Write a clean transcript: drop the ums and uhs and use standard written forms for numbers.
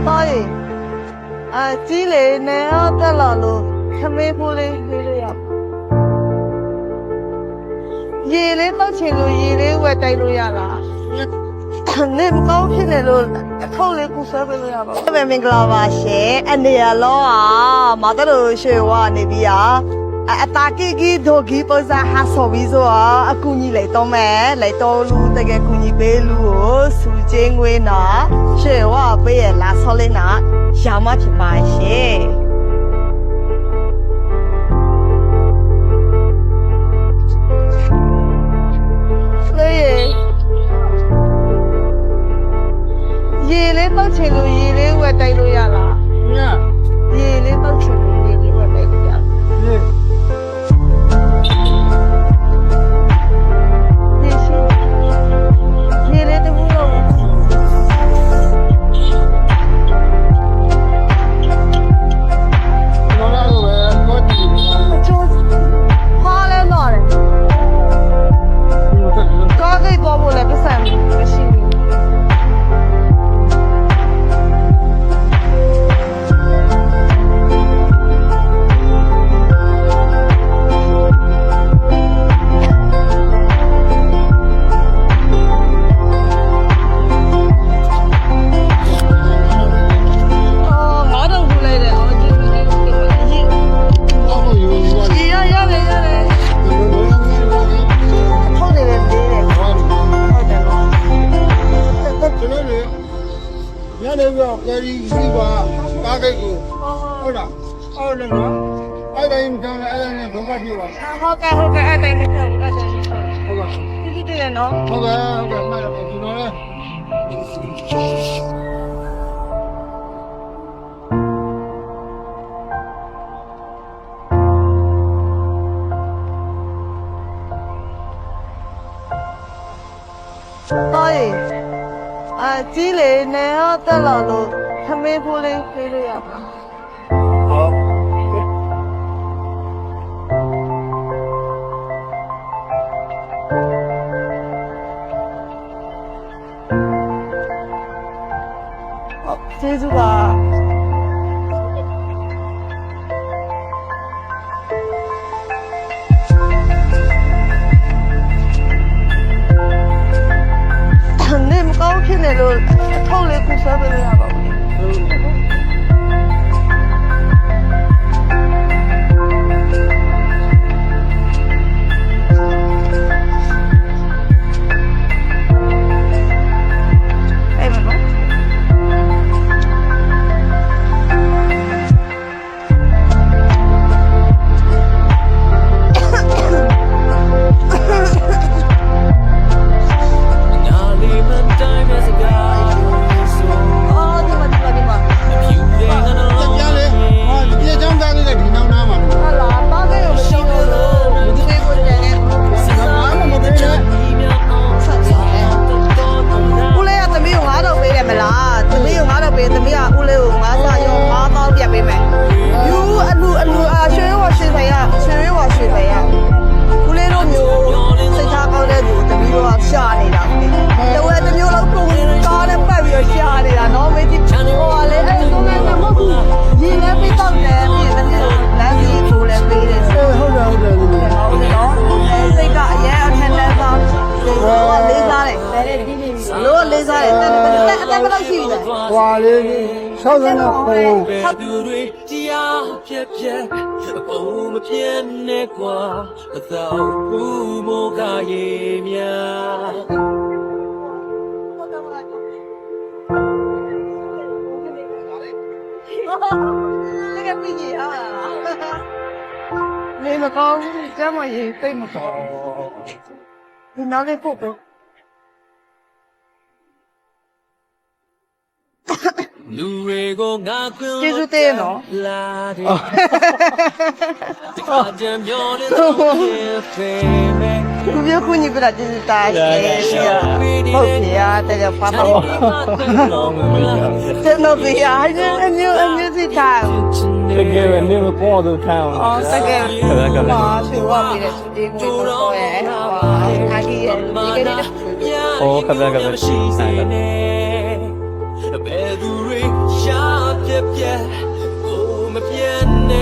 တော်ရင်ကြီးလေနေတော့တက်လာလို့ခမေးဖိုးလေးပေးလို့ရရေလေးတောက်ချင်လို့ရေလေးဝယ်တိုက်လို့ရလားနေမကောင်းဖြစ်နေလို့အထုပ်လေးကူဆွဲပေးလို့ရပါဘူးမင်္ဂလာပါရှင်အနေရလောမတော်လို့ရွှေဝနေပြီအတာကီကီဒိုဂီပေါ်စားဟာဆိုပြီးဆိုအကူကြီးလိုက်တော့မယ်လိုက်တော့လူတကယ်ကူကြီးပေးလူကိုစူချင်းငွေနာရွှေဝပေးရလာဆောလေးနာရမဖြစ်ပါရှင်ရေလေးတောက်ချင်လို့ရေလေးဝယ်တိုက်လို့ရလားရေလေးတောက်ချင်လို့ရေလေးဝယ်တိုက်လို့ရရေလေးတဘူးလို့ဟာလဲတော့တယ်ကားကိတ်သွားဖို့လည်းပတ်စံမရှိဘူးကယ်ရီစီပါကားကိတ်ကိုဟုတ်လားဟုတ်တယ်နော်အဲ့ဒါရင်ကြောင်းအဲ့ဒါနဲ့ဘုံကပြပါဟုတ်ကဲ့အဲ့တိုင်းနဲ့ဟုတ်ကဲ့ဟုတ်ကဲ့ဒီတည်းနော်ဟုတ်ကဲ့မှတ်တယ်ဒီတော့လေတော်ရင်ကြီးလေနေတော့တက်လာလို့ခမေးဖိုးလေးပေးလို့ရပါကျေးဇူးပါနေမကောင်းဖြစ်နေလို့အထုပ်လေးကူဆွဲပေးလို့ရပါဘူးအဲ့မနော်ဟွာလေး60နဲ့ပို့သူတွေတရားပြက်ပြက်အကုန်မပြတ်နဲ့ကွာအသောဘူးမိုးကရေများတကယ်ပြည့်နေမကောင်းကျမရေသိမကောင်းဒီနောက်လေးပို့တော့လူတွေကိုငါခွင့်ကျေးဇူးတင်နော်လာတယ်အကြံပြောနေတော့ဖေးမယ်ခုပြောခုညပြတာကျေးဇူးတာရှင်ဟုတ်ပြီတဲ့ပါပါတဲ့နော်ဗျာအမျိုးစီထားတကယ်ပဲနေမကောင်းတော့ထိုင်အောင်တကယ်ပါဖြေဝပြီးတဲ့ဒီကိုတော့ရဲ့ဟာခါကြီးရဲ့ဒီကနေ့ဟောကဗျာရှိဆိုင်တယ်